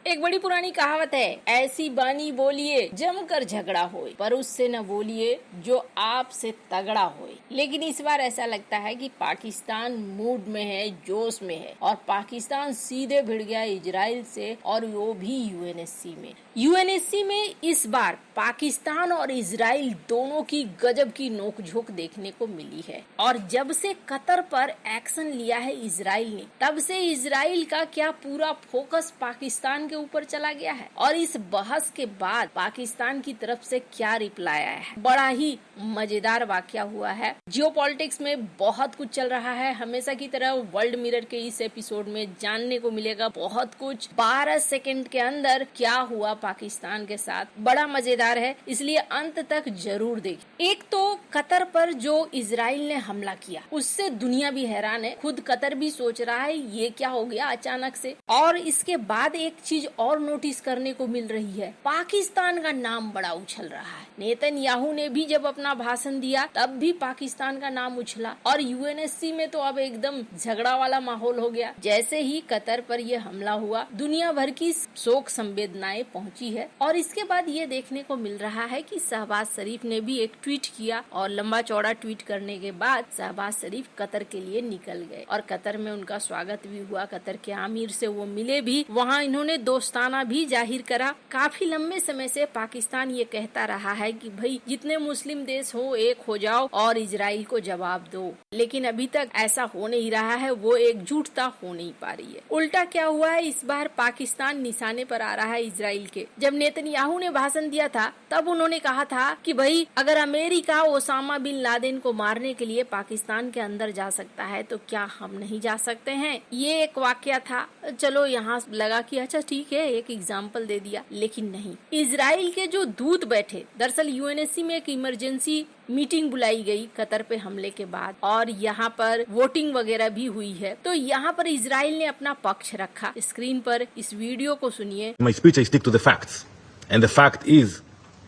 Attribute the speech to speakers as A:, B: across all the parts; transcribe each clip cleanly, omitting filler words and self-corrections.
A: एक बड़ी पुरानी कहावत है, ऐसी बानी बोलिए जमकर झगड़ा होए, पर उससे न बोलिए जो आपसे तगड़ा होए। लेकिन इस बार ऐसा लगता है कि पाकिस्तान मूड में है, जोश में है, और पाकिस्तान सीधे भिड़ गया इजराइल से, और वो भी यूएनएससी में। यूएनएससी में इस बार पाकिस्तान और इजराइल दोनों की गजब की नोकझोंक देखने को मिली है। और जब से कतर पर एक्शन लिया है इजराइल ने, तब से इजराइल का क्या पूरा फोकस पाकिस्तान के ऊपर चला गया है। और इस बहस के बाद पाकिस्तान की तरफ से क्या रिप्लाई आया है, बड़ा ही मजेदार वाकया हुआ है। जियोपॉलिटिक्स में बहुत कुछ चल रहा है, हमेशा की तरह वर्ल्ड मिरर के इस एपिसोड में जानने को मिलेगा बहुत कुछ। 12 सेकंड के अंदर क्या हुआ पाकिस्तान के साथ, बड़ा मजेदार है, इसलिए अंत तक जरूर देखिए। एक तो कतर पर जो इजराइल ने हमला किया, उससे दुनिया भी हैरान है, खुद कतर भी सोच रहा है ये क्या हो गया अचानक से। और इसके बाद एक चीज और नोटिस करने को मिल रही है, पाकिस्तान का नाम बड़ा उछल रहा है। नेतन्याहू ने भी जब अपना भाषण दिया तब भी पाकिस्तान का नाम उछला, और यूएनएससी में तो अब एकदम झगड़ा वाला माहौल हो गया। जैसे ही कतर पर यह हमला हुआ, दुनिया भर की शोक संवेदनाएं पहुंची है। और इसके बाद ये देखने को मिल रहा है कि शहबाज शरीफ ने भी एक ट्वीट किया, और लंबा चौड़ा ट्वीट करने के बाद शहबाज शरीफ कतर के लिए निकल गए, और कतर में उनका स्वागत भी हुआ। कतर के आमिर से वो मिले भी, वहाँ इन्होंने दोस्ताना भी जाहिर करा। काफी लंबे समय से पाकिस्तान ये कहता रहा है कि भाई जितने मुस्लिम देश हो एक हो जाओ और इजराइल को जवाब दो, लेकिन अभी तक ऐसा हो नहीं रहा है, वो एकजुटता हो नहीं पा रही है। उल्टा क्या हुआ है, इस बार पाकिस्तान निशाने पर आ रहा है इजराइल के। जब नेतन्याहू ने भाषण दिया था तब उन्होंने कहा था कि भाई अगर अमेरिका ओसामा बिन लादेन को मारने के लिए पाकिस्तान के अंदर जा सकता है तो क्या हम नहीं जा सकते हैं। ये एक वाकया था, चलो यहाँ लगा कि अच्छा ठीक है, एक एग्जाम्पल दे दिया, लेकिन नहीं। इजराइल के जो दूत बैठे, दरअसल यूएनएससी में एक इमरजेंसी मीटिंग बुलाई गई कतर पे हमले के बाद, और यहाँ पर वोटिंग वगैरह भी हुई है। तो यहाँ पर इजराइल ने अपना पक्ष रखा। स्क्रीन पर इस वीडियो को सुनिए।
B: My speech I stick to the facts, and the fact is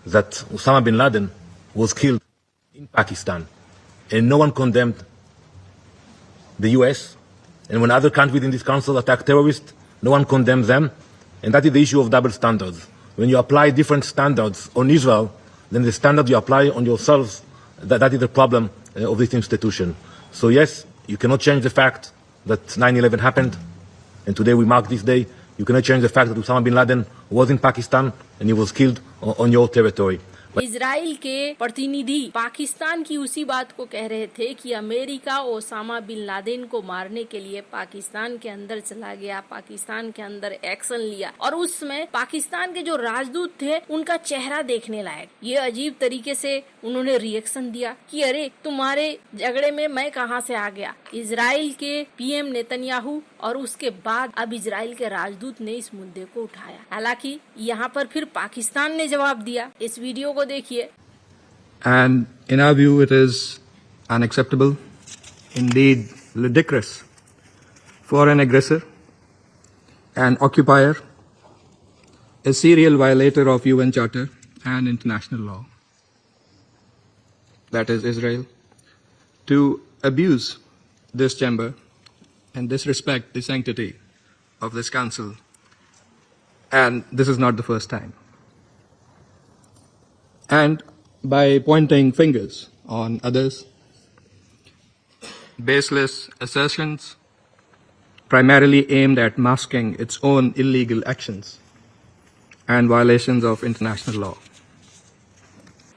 B: that Osama bin Laden was killed in Pakistan, and no one condemned the US. And when other countries in this council attack terrorists, no one condemns them, and that is the issue of double standards. When you apply different standards on Israel, then the standard you apply on yourselves, that is the problem of this institution. So yes, you cannot change the fact that 9/11 happened, and today we mark this day. You cannot change the fact that Osama bin Laden was in Pakistan and he was killed on your territory.
A: Israel के प्रतिनिधि पाकिस्तान की उसी बात को कह रहे थे कि अमेरिका ओसामा बिन लादेन को मारने के लिए पाकिस्तान के अंदर चला गया, पाकिस्तान के अंदर एक्शन लिया, और उसमें पाकिस्तान के जो राजदूत थे उनका चेहरा देखने लायक। ये अजीब तरीके से उन्होंने रिएक्शन दिया कि अरे तुम्हारे झगड़े में मैं कहां से आ गया। इजराइल के पीएम नेतन्याहू और उसके बाद अब इजराइल के राजदूत ने इस मुद्दे को उठाया। हालांकि यहाँ पर फिर पाकिस्तान ने जवाब दिया। इस वीडियो को देखिए।
C: And in our view, it is unacceptable, indeed ludicrous, for an aggressor, an occupier, a serial violator of UN Charter and international law, that is Israel, to abuse this chamber and disrespect the sanctity of this council. And this is not the first time. And by pointing fingers on others, baseless assertions primarily aimed at masking its own illegal actions and violations of international law.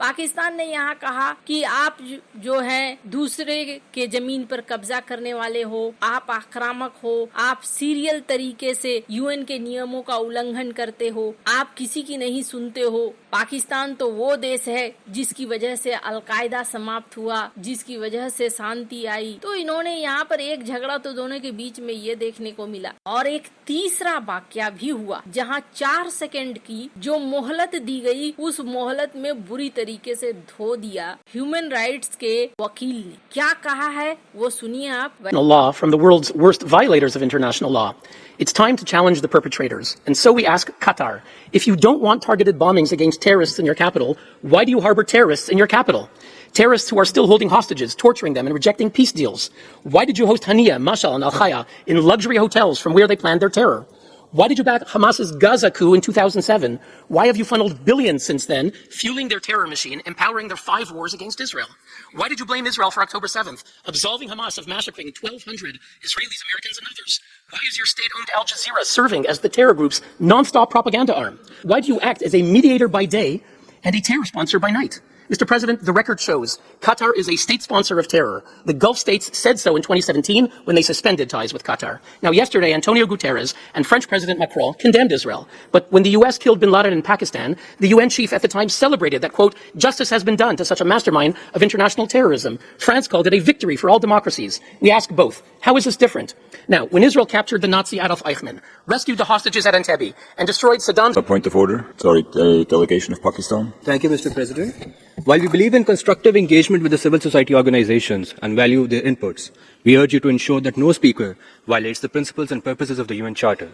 A: Pakistan ने यहाँ कहा कि आप जो है दूसरे के जमीन पर कब्जा करने वाले हो, आप आक्रामक हो, आप सीरियल तरीके से यूएन के नियमों का उल्लंघन करते हो, आप किसी की नहीं सुनते हो। पाकिस्तान तो वो देश है जिसकी वजह से अलकायदा समाप्त हुआ, जिसकी वजह से शांति आई। तो इन्होंने यहाँ पर एक झगड़ा तो दोनों के बीच में ये देखने को मिला, और एक तीसरा वाकया भी हुआ जहाँ 4 सेकंड की जो मोहलत दी गई, उस मोहलत में बुरी तरीके से धो दिया ह्यूमन राइट्स के वकील ने। क्या कहा है वो सुनिए आप।
D: Law from the world's worst violators of international law. It's time to challenge the perpetrators. And so we ask Qatar, if you don't want targeted bombings against terrorists in your capital, why do you harbor terrorists in your capital? Terrorists who are still holding hostages, torturing them, and rejecting peace deals. Why did you host Hania, Mashal, and Al Khaya in luxury hotels from where they planned their terror? Why did you back Hamas's Gaza coup in 2007? Why have you funneled billions since then, fueling their terror machine, empowering their 5 wars against Israel? Why did you blame Israel for October 7th, absolving Hamas of massacring 1,200 Israelis, Americans, and others? Why is your state-owned Al Jazeera serving as the terror group's non-stop propaganda arm? Why do you act as a mediator by day and a terror sponsor by night? Mr. President, the record shows Qatar is a state sponsor of terror. The Gulf states said so in 2017 when they suspended ties with Qatar. Now, yesterday, Antonio Guterres and French President Macron condemned Israel. But when the U.S. killed bin Laden in Pakistan, the UN chief at the time celebrated that, quote, justice has been done to such a mastermind of international terrorism. France called it a victory for all democracies. We ask both, how is this different? Now, when Israel captured the Nazi Adolf Eichmann, rescued the hostages at Entebbe, and destroyed Saddam's...
E: A point of order. Sorry, delegation of Pakistan.
F: Thank you, Mr. President. While we believe in constructive engagement with the civil society organizations and value their inputs, we urge you to ensure that no speaker violates the principles and purposes of the UN Charter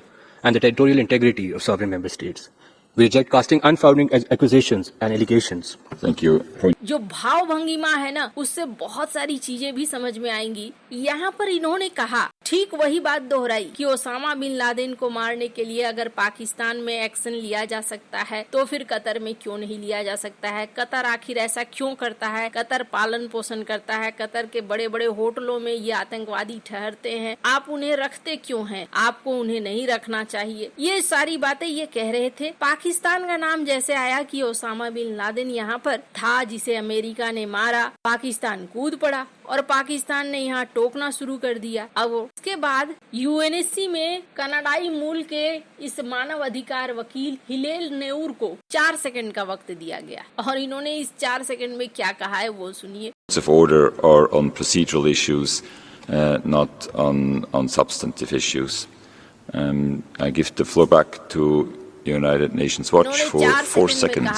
F: and the territorial integrity of sovereign member states. We reject casting unfounded accusations and allegations.
E: Thank you. Point.
A: जो भाव भंगिमा है ना, उससे बहुत सारी चीजें भी समझ में आएंगी। यहाँ पर इन्होंने कहा, ठीक वही बात दोहराई कि ओसामा बिन लादेन को मारने के लिए अगर पाकिस्तान में एक्शन लिया जा सकता है तो फिर कतर में क्यों नहीं लिया जा सकता है? कतर आखिर ऐसा क्यों करता है? कतर पालन पोषण करता है, कतर के बड़े बड़े होटलों में ये आतंकवादी ठहरते हैं, आप उन्हें रखते क्यों हैं? आपको उन्हें नहीं रखना चाहिए। ये सारी बातें ये कह रहे थे। पाकिस्तान का नाम जैसे आया कि ओसामा बिन लादेन यहाँ पर था जिसे अमेरिका ने मारा, पाकिस्तान कूद पड़ा और पाकिस्तान ने यहाँ टोकना शुरू कर दिया। अब उसके बाद यूएनएससी में कनाडाई मूल के इस मानव अधिकार वकील हिलेल नेऊर को 4 सेकंड का वक्त दिया गया और इन्होंने इस 4 सेकंड में क्या कहा है वो सुनिए।
E: Of order or on procedural issues, not on substantive issues. I give the floor back to United Nations Watch for 4 seconds.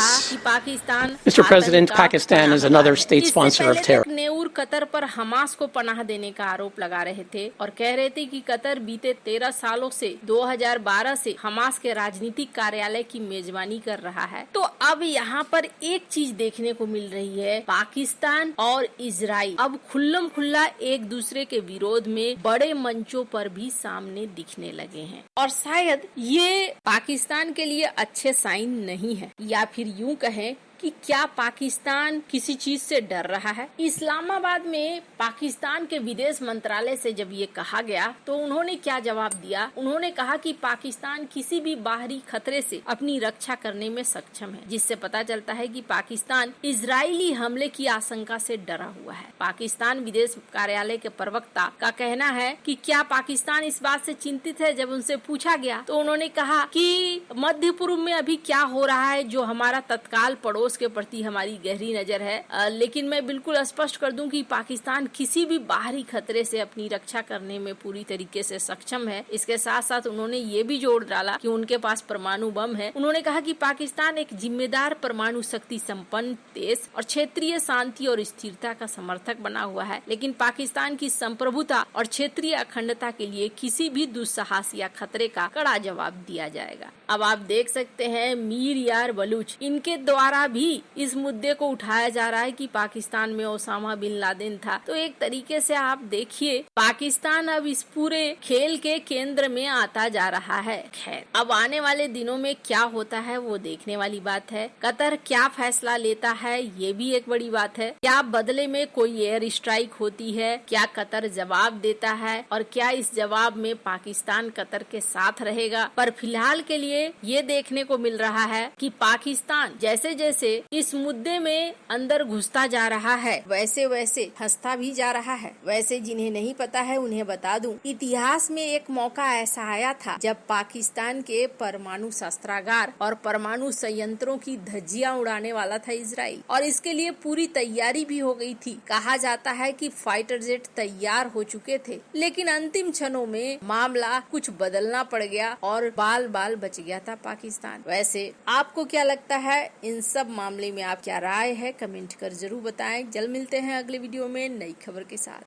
D: Mr. President, Pakistan is another state sponsor of terror.
A: नेऊर Qatar पर Hamas को पनाह देने का आरोप लगा रहे थे और कह रहे थे कि कतर बीते 13 सालों से 2012 से हमास के राजनीतिक कार्यालय की मेजबानी कर रहा है। तो अब यहाँ पर एक चीज देखने को मिल रही है, पाकिस्तान और इजराइल अब खुल्लम खुल्ला एक दूसरे के विरोध में बड़े मंचों पर भी सामने दिखने लगे हैं और शायद ये पाकिस्तान के लिए अच्छे साइन नहीं है, या फिर यूं कहें कि क्या पाकिस्तान किसी चीज से डर रहा है? इस्लामाबाद में पाकिस्तान के विदेश मंत्रालय से जब ये कहा गया तो उन्होंने क्या जवाब दिया? उन्होंने कहा कि पाकिस्तान किसी भी बाहरी खतरे से अपनी रक्षा करने में सक्षम है, जिससे पता चलता है कि पाकिस्तान इजरायली हमले की आशंका से डरा हुआ है। पाकिस्तान विदेश कार्यालय के प्रवक्ता का कहना है कि क्या पाकिस्तान इस बात से चिंतित है? जब उनसे पूछा गया तो उन्होंने कहा कि मध्य पूर्व में अभी क्या हो रहा है जो हमारा तत्काल पड़ोस के प्रति हमारी गहरी नजर है, लेकिन मैं बिल्कुल स्पष्ट कर दूं कि पाकिस्तान किसी भी बाहरी खतरे से अपनी रक्षा करने में पूरी तरीके से सक्षम है। इसके साथ साथ उन्होंने ये भी जोड़ डाला कि उनके पास परमाणु बम है। उन्होंने कहा कि पाकिस्तान एक जिम्मेदार परमाणु शक्ति संपन्न देश और क्षेत्रीय शांति और स्थिरता का समर्थक बना हुआ है, लेकिन पाकिस्तान की संप्रभुता और क्षेत्रीय अखंडता के लिए किसी भी दुस्साहस या खतरे का कड़ा जवाब दिया जाएगा। अब आप देख सकते हैं मीर यार बलूच, इनके द्वारा भी इस मुद्दे को उठाया जा रहा है कि पाकिस्तान में ओसामा बिन लादेन था। तो एक तरीके से आप देखिए पाकिस्तान अब इस पूरे खेल के केंद्र में आता जा रहा है। खैर, अब आने वाले दिनों में क्या होता है वो देखने वाली बात है। कतर क्या फैसला लेता है ये भी एक बड़ी बात है। क्या बदले में कोई एयर स्ट्राइक होती है? क्या कतर जवाब देता है? और क्या इस जवाब में पाकिस्तान कतर के साथ रहेगा? पर फिलहाल के लिए ये देखने को मिल रहा है कि पाकिस्तान जैसे जैसे इस मुद्दे में अंदर घुसता जा रहा है वैसे वैसे हंसता भी जा रहा है। वैसे जिन्हें नहीं पता है उन्हें बता दूं, इतिहास में एक मौका ऐसा आया था जब पाकिस्तान के परमाणु शस्त्रागार और परमाणु संयंत्रों की धज्जियां उड़ाने वाला था इजराइल, और इसके लिए पूरी तैयारी भी हो गई थी। कहा जाता है कि फाइटर जेट तैयार हो चुके थे, लेकिन अंतिम क्षणों में मामला कुछ बदलना पड़ गया और बाल बाल बच गया था पाकिस्तान। वैसे आपको क्या लगता है इन सब मामले में? आप क्या राय है कमेंट कर जरूर बताएं। जल्द मिलते हैं अगले वीडियो में नई खबर के साथ।